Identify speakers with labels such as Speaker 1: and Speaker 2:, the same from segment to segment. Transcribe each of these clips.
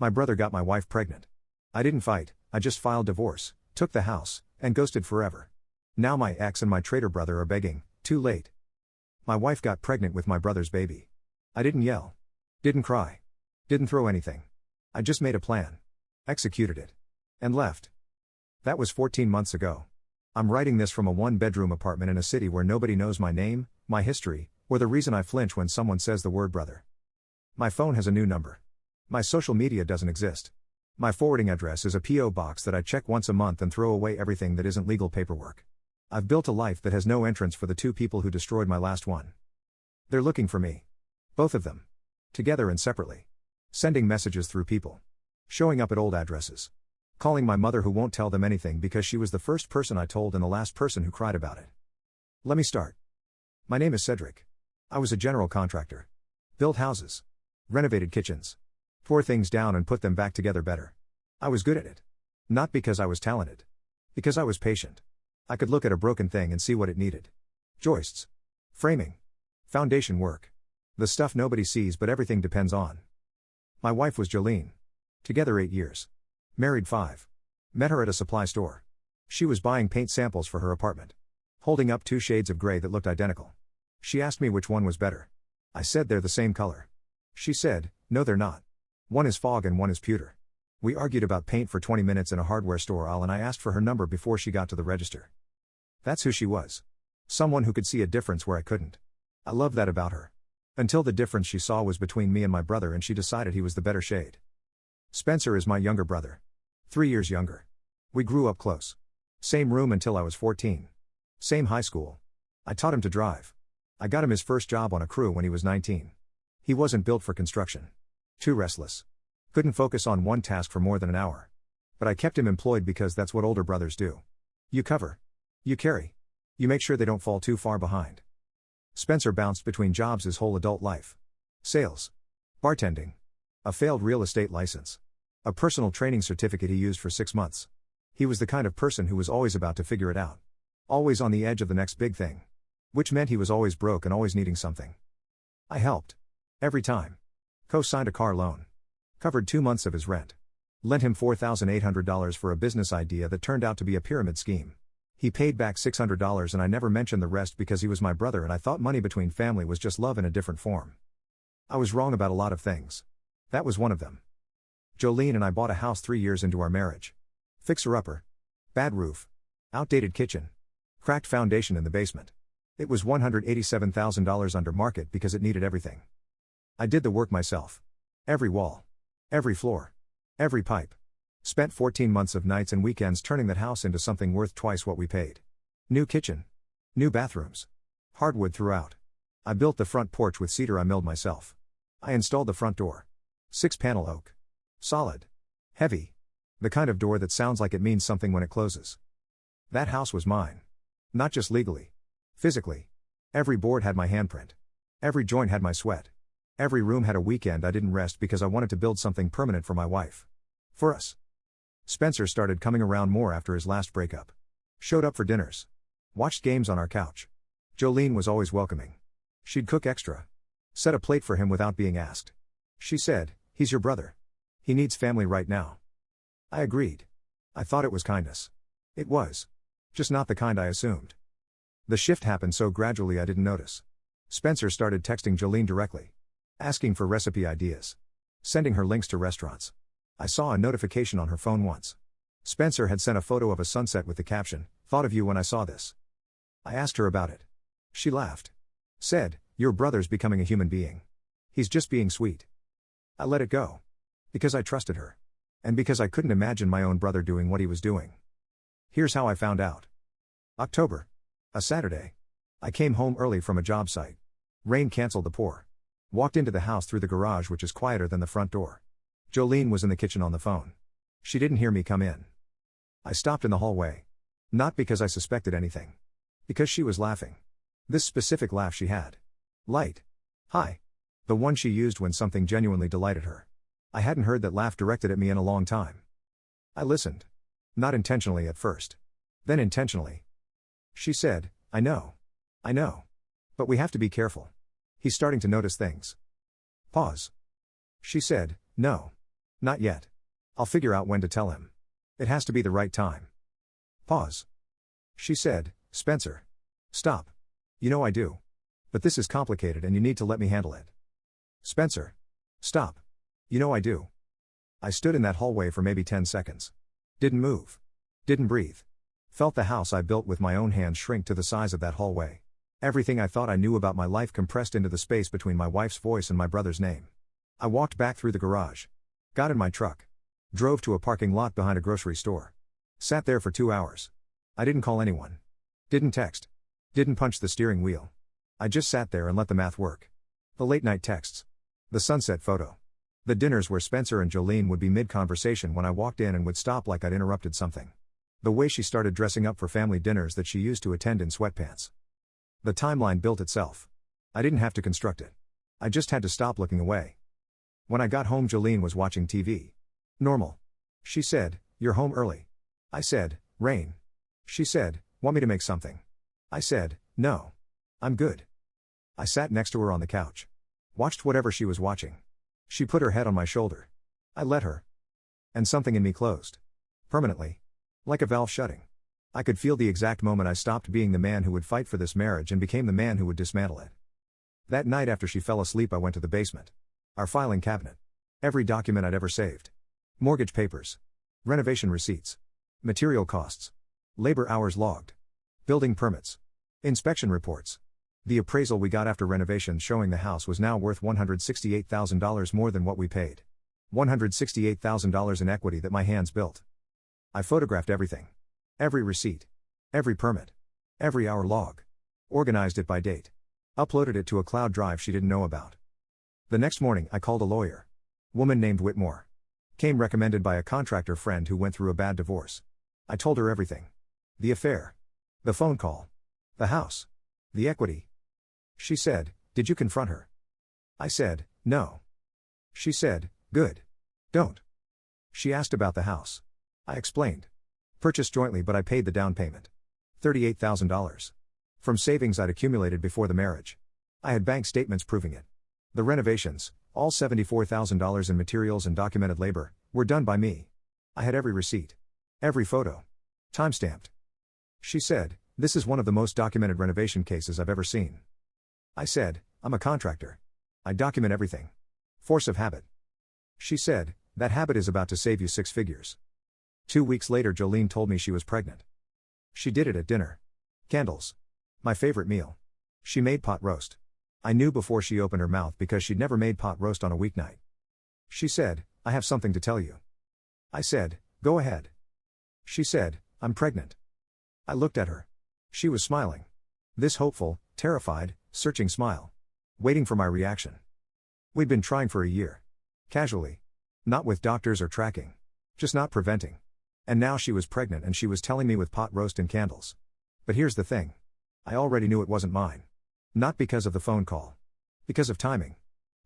Speaker 1: My brother got my wife pregnant. I didn't fight, I just filed divorce, took the house, and ghosted forever. Now my ex and my traitor brother are begging, too late. My wife got pregnant with my brother's baby. I didn't yell. Didn't cry. Didn't throw anything. I just made a plan. Executed it. And left. That was 14 months ago. I'm writing this from a one-bedroom apartment in a city where nobody knows my name, my history, or the reason I flinch when someone says the word brother. My phone has a new number. My social media doesn't exist. My forwarding address is a P.O. box that I check once a month and throw away everything that isn't legal paperwork. I've built a life that has no entrance for the two people who destroyed my last one. They're looking for me. Both of them. Together and separately. Sending messages through people. Showing up at old addresses. Calling my mother who won't tell them anything because she was the first person I told and the last person who cried about it. Let me start. My name is Cedric. I was a general contractor. Built houses. Renovated kitchens. Tore things down and put them back together better. I was good at it. Not because I was talented. Because I was patient. I could look at a broken thing and see what it needed. Joists. Framing. Foundation work. The stuff nobody sees but everything depends on. My wife was Jolene. Together 8 years. Married 5. Met her at a supply store. She was buying paint samples for her apartment. Holding up 2 shades of gray that looked identical. She asked me which one was better. I said they're the same color. She said, no they're not. One is fog and one is pewter. We argued about paint for 20 minutes in a hardware store aisle and I asked for her number before she got to the register. That's who she was. Someone who could see a difference where I couldn't. I loved that about her. Until the difference she saw was between me and my brother and she decided he was the better shade. Spencer is my younger brother. 3 years younger. We grew up close. Same room until I was 14. Same high school. I taught him to drive. I got him his first job on a crew when he was 19. He wasn't built for construction. Too restless. Couldn't focus on one task for more than an hour. But I kept him employed because that's what older brothers do. You cover. You carry. You make sure they don't fall too far behind. Spencer bounced between jobs his whole adult life. Sales. Bartending. A failed real estate license. A personal training certificate he used for 6 months. He was the kind of person who was always about to figure it out. Always on the edge of the next big thing. Which meant he was always broke and always needing something. I helped. Every time. Co-signed a car loan. Covered 2 months of his rent. Lent him $4,800 for a business idea that turned out to be a pyramid scheme. He paid back $600 and I never mentioned the rest because he was my brother and I thought money between family was just love in a different form. I was wrong about a lot of things. That was one of them. Jolene and I bought a house 3 years into our marriage. Fixer-upper. Bad roof. Outdated kitchen. Cracked foundation in the basement. It was $187,000 under market because it needed everything. I did the work myself. Every wall. Every floor. Every pipe. Spent 14 months of nights and weekends turning that house into something worth twice what we paid. New kitchen. New bathrooms. Hardwood throughout. I built the front porch with cedar I milled myself. I installed the front door. 6-panel oak. Solid. Heavy. The kind of door that sounds like it means something when it closes. That house was mine. Not just legally. Physically. Every board had my handprint. Every joint had my sweat. Every room had a weekend I didn't rest because I wanted to build something permanent for my wife. For us. Spencer started coming around more after his last breakup. Showed up for dinners. Watched games on our couch. Jolene was always welcoming. She'd cook extra. Set a plate for him without being asked. She said, he's your brother. He needs family right now. I agreed. I thought it was kindness. It was. Just not the kind I assumed. The shift happened so gradually I didn't notice. Spencer started texting Jolene directly. Asking for recipe ideas. Sending her links to restaurants. I saw a notification on her phone once. Spencer had sent a photo of a sunset with the caption, "Thought of you when I saw this." I asked her about it. She laughed. Said, "Your brother's becoming a human being. He's just being sweet." I let it go. Because I trusted her. And because I couldn't imagine my own brother doing what he was doing. Here's how I found out. October. A Saturday. I came home early from a job site. Rain canceled the pour. Walked into the house through the garage, which is quieter than the front door. Jolene was in the kitchen on the phone. She didn't hear me come in. I stopped in the hallway. Not because I suspected anything. Because she was laughing. This specific laugh she had. Light. Hi. The one she used when something genuinely delighted her. I hadn't heard that laugh directed at me in a long time. I listened. Not intentionally at first. Then intentionally. She said, I know. But we have to be careful. He's starting to notice things. Pause. She said, no. Not yet. I'll figure out when to tell him. It has to be the right time. Pause. She said, Spencer. Stop. You know I do. But this is complicated and you need to let me handle it. Spencer. Stop. You know I do. I stood in that hallway for maybe 10 seconds. Didn't move. Didn't breathe. Felt the house I built with my own hands shrink to the size of that hallway. Everything I thought I knew about my life compressed into the space between my wife's voice and my brother's name. I walked back through the garage. Got in my truck. Drove to a parking lot behind a grocery store. Sat there for 2 hours. I didn't call anyone. Didn't text. Didn't punch the steering wheel. I just sat there and let the math work. The late night texts. The sunset photo. The dinners where Spencer and Jolene would be mid-conversation when I walked in and would stop like I'd interrupted something. The way she started dressing up for family dinners that she used to attend in sweatpants. The timeline built itself. I didn't have to construct it. I just had to stop looking away. When I got home, Jolene was watching TV. Normal. She said, "You're home early." I said, "Rain." She said, "Want me to make something?" I said, "No. I'm good." I sat next to her on the couch. Watched whatever she was watching. She put her head on my shoulder. I let her. And something in me closed. Permanently. Like a valve shutting. I could feel the exact moment I stopped being the man who would fight for this marriage and became the man who would dismantle it. That night after she fell asleep, I went to the basement. Our filing cabinet. Every document I'd ever saved. Mortgage papers. Renovation receipts. Material costs. Labor hours logged. Building permits. Inspection reports. The appraisal we got after renovations showing the house was now worth $168,000 more than what we paid. $168,000 in equity that my hands built. I photographed everything. Every receipt. Every permit. Every hour log. Organized it by date. Uploaded it to a cloud drive she didn't know about. The next morning I called a lawyer. Woman named Whitmore. Came recommended by a contractor friend who went through a bad divorce. I told her everything. The affair. The phone call. The house. The equity. She said, "Did you confront her?" I said, "No." She said, "Good. Don't." She asked about the house. I explained. Purchased jointly, but I paid the down payment. $38,000. From savings I'd accumulated before the marriage. I had bank statements proving it. The renovations, all $74,000 in materials and documented labor, were done by me. I had every receipt. Every photo. Timestamped. She said, "This is one of the most documented renovation cases I've ever seen." I said, "I'm a contractor. I document everything. Force of habit." She said, "That habit is about to save you 6 figures." 2 weeks later, Jolene told me she was pregnant. She did it at dinner. Candles. My favorite meal. She made pot roast. I knew before she opened her mouth because she'd never made pot roast on a weeknight. She said, "I have something to tell you." I said, "Go ahead." She said, "I'm pregnant." I looked at her. She was smiling. This hopeful, terrified, searching smile. Waiting for my reaction. We'd been trying for a year. Casually. Not with doctors or tracking. Just not preventing. And now she was pregnant and she was telling me with pot roast and candles. But here's the thing. I already knew it wasn't mine. Not because of the phone call. Because of timing.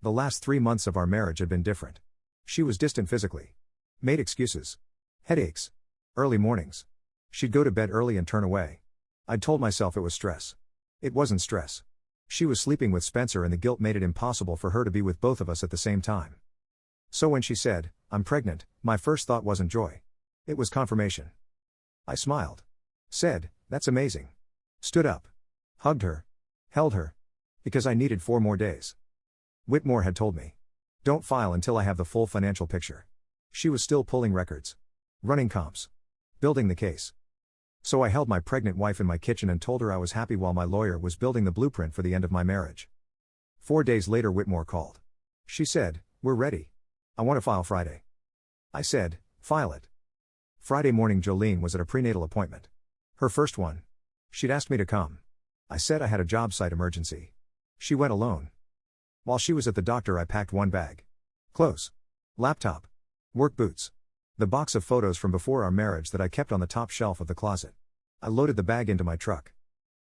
Speaker 1: The last 3 months of our marriage had been different. She was distant physically. Made excuses. Headaches. Early mornings. She'd go to bed early and turn away. I'd told myself it was stress. It wasn't stress. She was sleeping with Spencer and the guilt made it impossible for her to be with both of us at the same time. So when she said, "I'm pregnant," my first thought wasn't joy. It was confirmation. I smiled. Said, "That's amazing." Stood up. Hugged her. Held her. Because I needed 4 more days. Whitmore had told me. Don't file until I have the full financial picture. She was still pulling records. Running comps. Building the case. So I held my pregnant wife in my kitchen and told her I was happy while my lawyer was building the blueprint for the end of my marriage. 4 days later Whitmore called. She said, "We're ready. I want to file Friday." I said, "File it." Friday morning Jolene was at a prenatal appointment. Her first one. She'd asked me to come. I said I had a job site emergency. She went alone. While she was at the doctor I packed 1 bag. Clothes. Laptop. Work boots. The box of photos from before our marriage that I kept on the top shelf of the closet. I loaded the bag into my truck.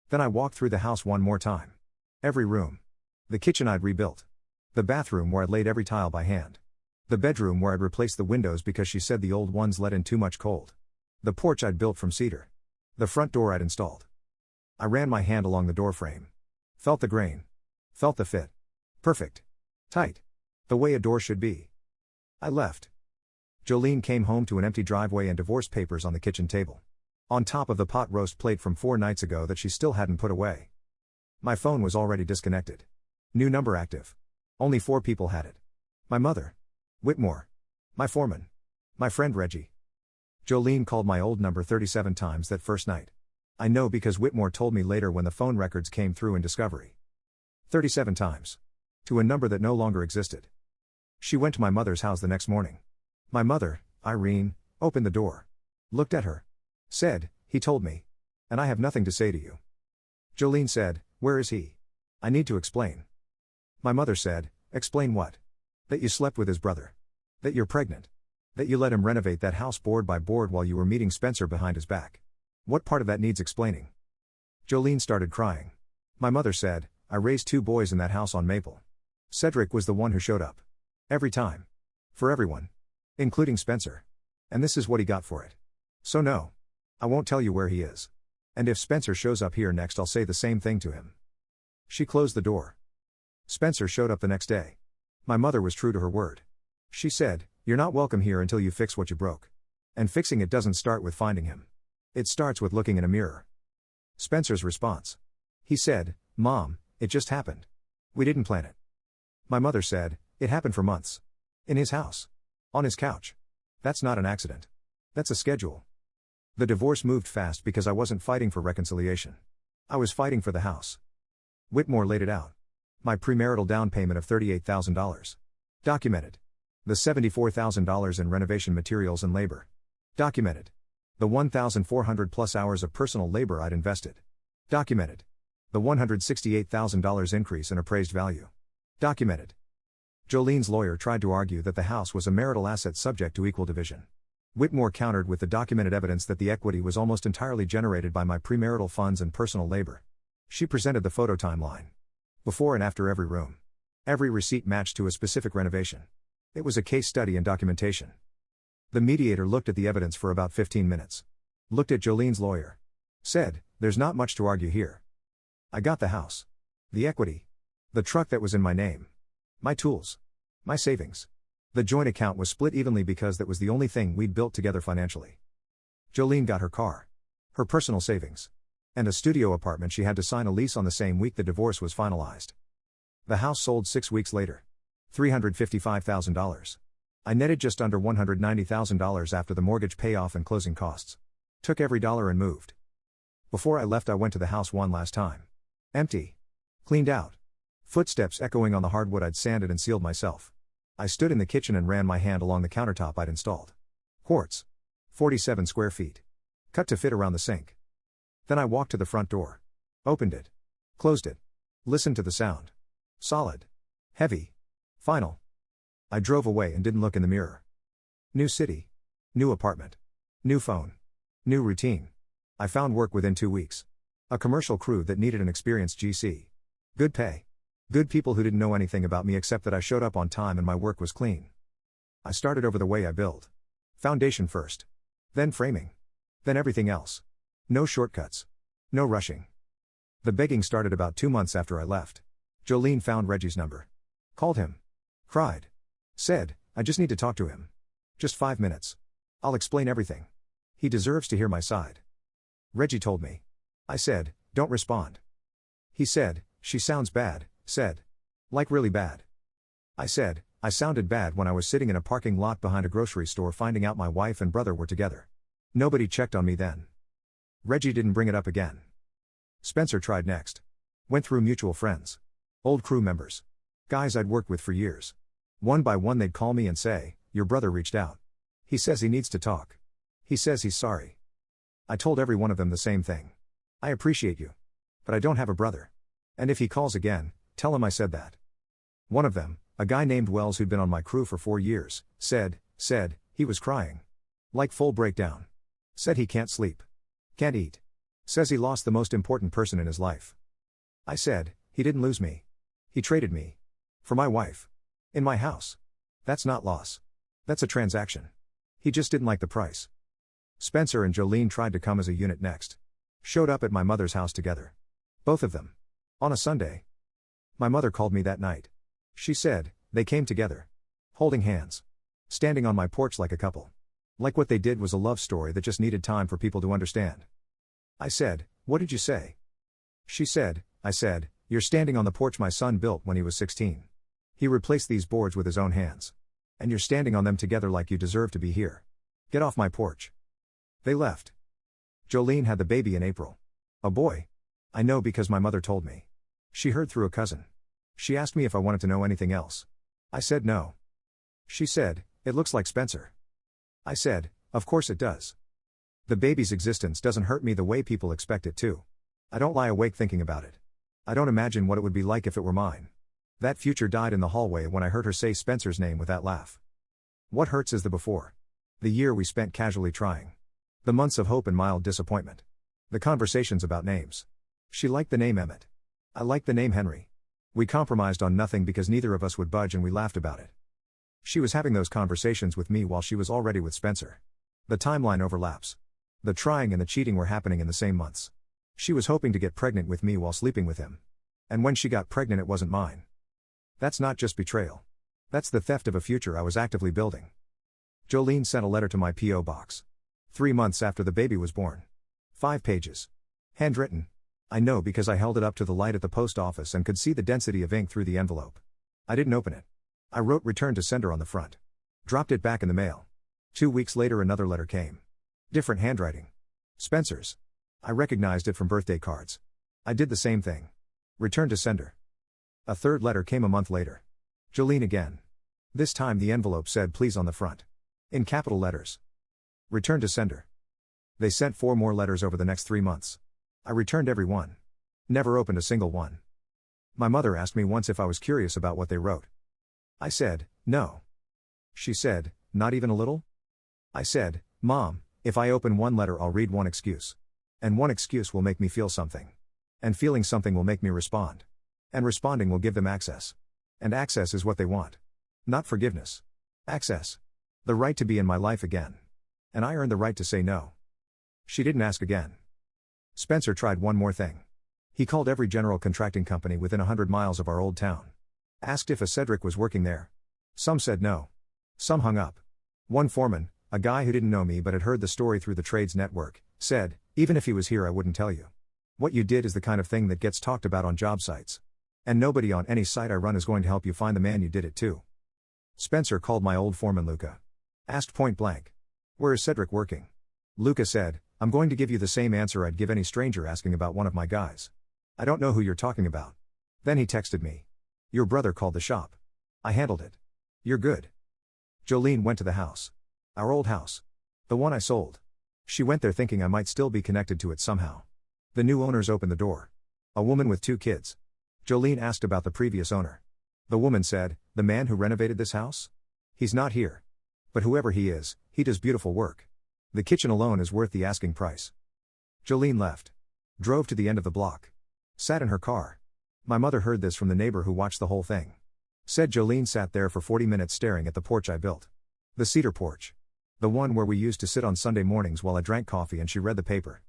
Speaker 1: Then I walked through the house one more time. Every room. The kitchen I'd rebuilt. The bathroom where I'd laid every tile by hand. The bedroom where I'd replaced the windows because she said the old ones let in too much cold. The porch I'd built from cedar. The front door I'd installed. I ran my hand along the door frame. Felt the grain. Felt the fit. Perfect. Tight. The way a door should be. I left. Jolene came home to an empty driveway and divorce papers on the kitchen table. On top of the pot roast plate from 4 nights ago that she still hadn't put away. My phone was already disconnected. New number active. Only 4 people had it. My mother. Whitmore. My foreman. My friend Reggie. Jolene called my old number 37 times that first night. I know because Whitmore told me later when the phone records came through in Discovery. 37 times. To a number that no longer existed. She went to my mother's house the next morning. My mother, Irene, opened the door. Looked at her. Said, "He told me. And I have nothing to say to you." Jolene said, "Where is he? I need to explain." My mother said, "Explain what?" "That you slept with his brother. That you're pregnant. That you let him renovate that house board by board while you were meeting Spencer behind his back. What part of that needs explaining?" Jolene started crying. My mother said, "I raised 2 boys in that house on Maple. Cedric was the one who showed up. Every time. For everyone. Including Spencer. And this is what he got for it. So no. I won't tell you where he is. And if Spencer shows up here next, I'll say the same thing to him." She closed the door. Spencer showed up the next day. My mother was true to her word. She said, "You're not welcome here until you fix what you broke. And fixing it doesn't start with finding him. It starts with looking in a mirror." Spencer's response. He said, "Mom, it just happened. We didn't plan it." My mother said, "It happened for months. In his house. On his couch. That's not an accident. That's a schedule." The divorce moved fast because I wasn't fighting for reconciliation. I was fighting for the house. Whitmore laid it out. My premarital down payment of $38,000. Documented. The $74,000 in renovation materials and labor. Documented. The 1,400 plus hours of personal labor I'd invested. Documented. The $168,000 increase in appraised value. Documented. Jolene's lawyer tried to argue that the house was a marital asset subject to equal division. Whitmore countered with the documented evidence that the equity was almost entirely generated by my premarital funds and personal labor. She presented the photo timeline. Before and after every room. Every receipt matched to a specific renovation. It was a case study in documentation. The mediator looked at the evidence for about 15 minutes. Looked at Jolene's lawyer. Said, "There's not much to argue here. I got the house. The equity. The truck that was in my name. My tools. My savings. The joint account was split evenly because that was the only thing we'd built together financially. Jolene got her car. Her personal savings. And a studio apartment she had to sign a lease on the same week the divorce was finalized. The house sold 6 weeks later. $355,000. I netted just under $190,000 after the mortgage payoff and closing costs. Took every dollar and moved. Before I left, I went to the house one last time. Empty. Cleaned out. Footsteps echoing on the hardwood I'd sanded and sealed myself. I stood in the kitchen and ran my hand along the countertop I'd installed. Quartz. 47 square feet. Cut to fit around the sink. Then I walked to the front door. Opened it. Closed it. Listened to the sound. Solid. Heavy. Final. I drove away and didn't look in the mirror. New city. New apartment. New phone. New routine. I found work within 2 weeks. A commercial crew that needed an experienced GC. Good pay. Good people who didn't know anything about me except that I showed up on time and my work was clean. I started over the way I build. Foundation first. Then framing. Then everything else. No shortcuts. No rushing. The begging started about 2 months after I left. Jolene found Reggie's number. Called him. Cried. Said, "I just need to talk to him. Just 5 minutes. I'll explain everything. He deserves to hear my side." Reggie told me. I said, "Don't respond." He said, "She sounds bad," said. "Like really bad." I said, "I sounded bad when I was sitting in a parking lot behind a grocery store finding out my wife and brother were together. Nobody checked on me then." Reggie didn't bring it up again. Spencer tried next. Went through mutual friends. Old crew members. Guys I'd worked with for years. One by one they'd call me and say, "Your brother reached out. He says he needs to talk. He says he's sorry." I told every one of them the same thing. "I appreciate you. But I don't have a brother. And if he calls again, tell him I said that." One of them, a guy named Wells who'd been on my crew for 4 years, said, he was crying. Like full breakdown. Said he can't sleep. Can't eat. Says he lost the most important person in his life. I said, "He didn't lose me. He traded me. For my wife. In my house. That's not loss. That's a transaction. He just didn't like the price." Spencer and Jolene tried to come as a unit next. Showed up at my mother's house together. Both of them. On a Sunday. My mother called me that night. She said, they came together. Holding hands. Standing on my porch like a couple. Like what they did was a love story that just needed time for people to understand. I said, "What did you say?" She said, "I said, you're standing on the porch my son built when he was 16. He replaced these boards with his own hands. And you're standing on them together like you deserve to be here. Get off my porch." They left. Jolene had the baby in April. A boy. I know because my mother told me. She heard through a cousin. She asked me if I wanted to know anything else. I said no. She said, "It looks like Spencer." I said, "Of course it does. The baby's existence doesn't hurt me the way people expect it to. I don't lie awake thinking about it. I don't imagine what it would be like if it were mine." That future died in the hallway when I heard her say Spencer's name with that laugh. What hurts is the before. The year we spent casually trying. The months of hope and mild disappointment. The conversations about names. She liked the name Emmett. I liked the name Henry. We compromised on nothing because neither of us would budge and we laughed about it. She was having those conversations with me while she was already with Spencer. The timeline overlaps. The trying and the cheating were happening in the same months. She was hoping to get pregnant with me while sleeping with him. And when she got pregnant it wasn't mine. That's not just betrayal. That's the theft of a future I was actively building. Jolene sent a letter to my P.O. box. 3 months after the baby was born. 5 pages. Handwritten. I know because I held it up to the light at the post office and could see the density of ink through the envelope. I didn't open it. I wrote "Return to sender" on the front. Dropped it back in the mail. 2 weeks later another letter came. Different handwriting. Spencer's. I recognized it from birthday cards. I did the same thing. Return to sender. A third letter came a month later. Jolene again. This time the envelope said "Please" on the front. In capital letters. Return to sender. They sent 4 more letters over the next 3 months. I returned every one. Never opened a single one. My mother asked me once if I was curious about what they wrote. I said, no. She said, not even a little? I said, Mom, if I open one letter I'll read one excuse. And one excuse will make me feel something. And feeling something will make me respond. And responding will give them access. And access is what they want. Not forgiveness. Access. The right to be in my life again. And I earned the right to say no. She didn't ask again. Spencer tried one more thing. He called every general contracting company within 100 miles of our old town. Asked if a Cedric was working there. Some said no. Some hung up. One foreman, a guy who didn't know me but had heard the story through the trades network, said, "Even if he was here I wouldn't tell you. What you did is the kind of thing that gets talked about on job sites. And nobody on any site I run is going to help you find the man you did it to." Spencer called my old foreman Luca. Asked point blank, "Where is Cedric working?" Luca said, "I'm going to give you the same answer I'd give any stranger asking about one of my guys. I don't know who you're talking about." Then he texted me. "Your brother called the shop. I handled it. You're good." Jolene went to the house. Our old house. The one I sold. She went there thinking I might still be connected to it somehow. The new owners opened the door. A woman with 2 kids. Jolene asked about the previous owner. The woman said, "The man who renovated this house? He's not here. But whoever he is, he does beautiful work. The kitchen alone is worth the asking price." Jolene left. Drove to the end of the block. Sat in her car. My mother heard this from the neighbor who watched the whole thing. Said Jolene sat there for 40 minutes staring at the porch I built. The cedar porch. The one where we used to sit on Sunday mornings while I drank coffee and she read the paper.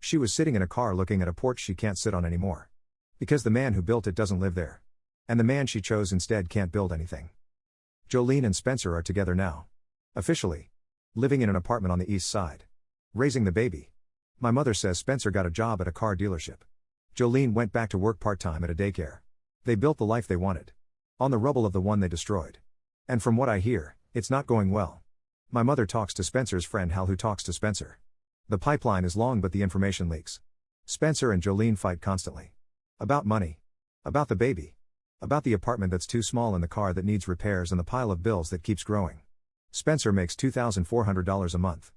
Speaker 1: She was sitting in a car looking at a porch she can't sit on anymore. Because the man who built it doesn't live there. And the man she chose instead can't build anything. Jolene and Spencer are together now. Officially. Living in an apartment on the east side. Raising the baby. My mother says Spencer got a job at a car dealership. Jolene went back to work part-time at a daycare. They built the life they wanted. On the rubble of the one they destroyed. And from what I hear, it's not going well. My mother talks to Spencer's friend Hal who talks to Spencer. The pipeline is long but the information leaks. Spencer and Jolene fight constantly. About money. About the baby. About the apartment that's too small and the car that needs repairs and the pile of bills that keeps growing. Spencer makes $2,400 a month.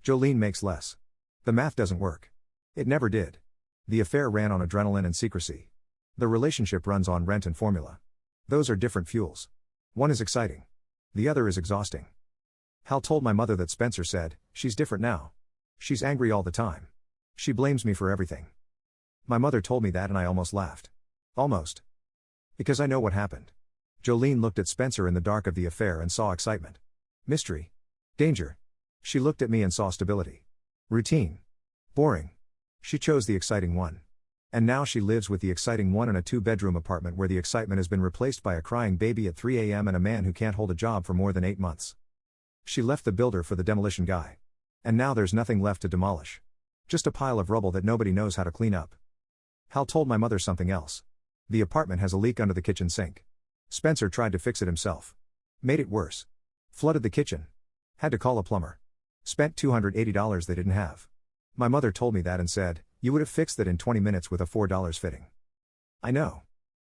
Speaker 1: Jolene makes less. The math doesn't work. It never did. The affair ran on adrenaline and secrecy. The relationship runs on rent and formula. Those are different fuels. One is exciting. The other is exhausting. Hal told my mother that Spencer said, "She's different now. She's angry all the time. She blames me for everything." My mother told me that and I almost laughed. Almost. Because I know what happened. Jolene looked at Spencer in the dark of the affair and saw excitement. Mystery. Danger. She looked at me and saw stability. Routine. Boring. She chose the exciting one. And now she lives with the exciting one in a 2-bedroom apartment where the excitement has been replaced by a crying baby at 3 a.m. and a man who can't hold a job for more than 8 months. She left the builder for the demolition guy. And now there's nothing left to demolish. Just a pile of rubble that nobody knows how to clean up. Hal told my mother something else. The apartment has a leak under the kitchen sink. Spencer tried to fix it himself. Made it worse. Flooded the kitchen. Had to call a plumber. Spent $280 they didn't have. My mother told me that and said, "You would have fixed that in 20 minutes with a $4 fitting." I know.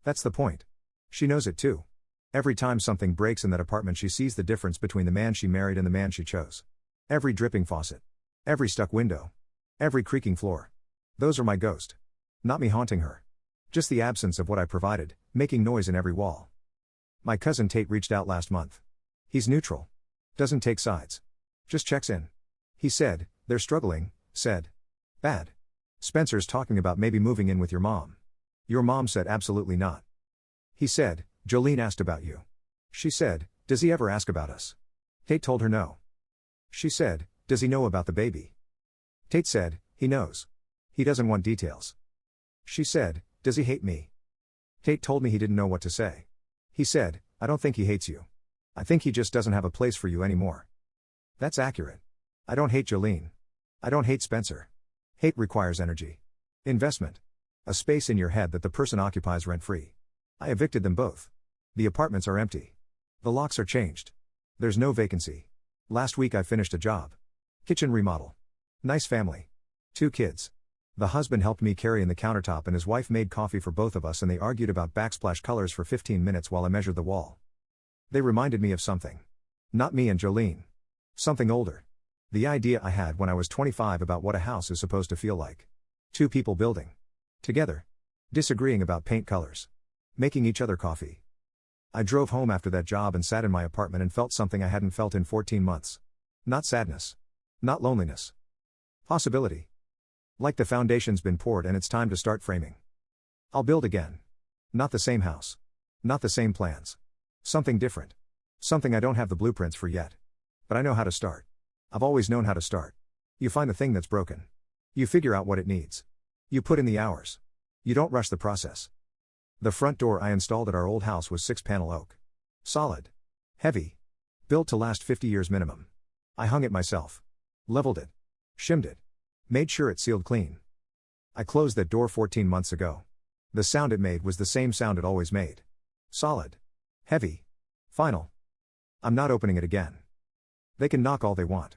Speaker 1: That's the point. She knows it too. Every time something breaks in that apartment, she sees the difference between the man she married and the man she chose. Every dripping faucet. Every stuck window. Every creaking floor. Those are my ghost. Not me haunting her. Just the absence of what I provided, making noise in every wall. My cousin Tate reached out last month. He's neutral. Doesn't take sides. Just checks in. He said, "They're struggling," said. "Bad. Spencer's talking about maybe moving in with your mom." Your mom said absolutely not. He said, "Jolene asked about you." She said, "Does he ever ask about us?" Tate told her no. She said, "Does he know about the baby?" Tate said, "He knows. He doesn't want details." She said, "Does he hate me?" Tate told me he didn't know what to say. He said, "I don't think he hates you. I think he just doesn't have a place for you anymore." That's accurate. I don't hate Jolene. I don't hate Spencer. Hate requires energy. Investment. A space in your head that the person occupies rent-free. I evicted them both. The apartments are empty. The locks are changed. There's no vacancy. Last week I finished a job. Kitchen remodel. Nice family. 2 kids. The husband helped me carry in the countertop and his wife made coffee for both of us, and they argued about backsplash colors for 15 minutes while I measured the wall. They reminded me of something. Not me and Jolene. Something older. The idea I had when I was 25 about what a house is supposed to feel like. 2 people building. Together. Disagreeing about paint colors. Making each other coffee. I drove home after that job and sat in my apartment and felt something I hadn't felt in 14 months. Not sadness. Not loneliness. Possibility. Like the foundation's been poured and it's time to start framing. I'll build again. Not the same house. Not the same plans. Something different. Something I don't have the blueprints for yet. But I know how to start. I've always known how to start. You find the thing that's broken. You figure out what it needs. You put in the hours. You don't rush the process. The front door I installed at our old house was 6-panel oak. Solid. Heavy. Built to last 50 years minimum. I hung it myself. Leveled it. Shimmed it. Made sure it sealed clean. I closed that door 14 months ago. The sound it made was the same sound it always made. Solid. Heavy. Final. I'm not opening it again. They can knock all they want.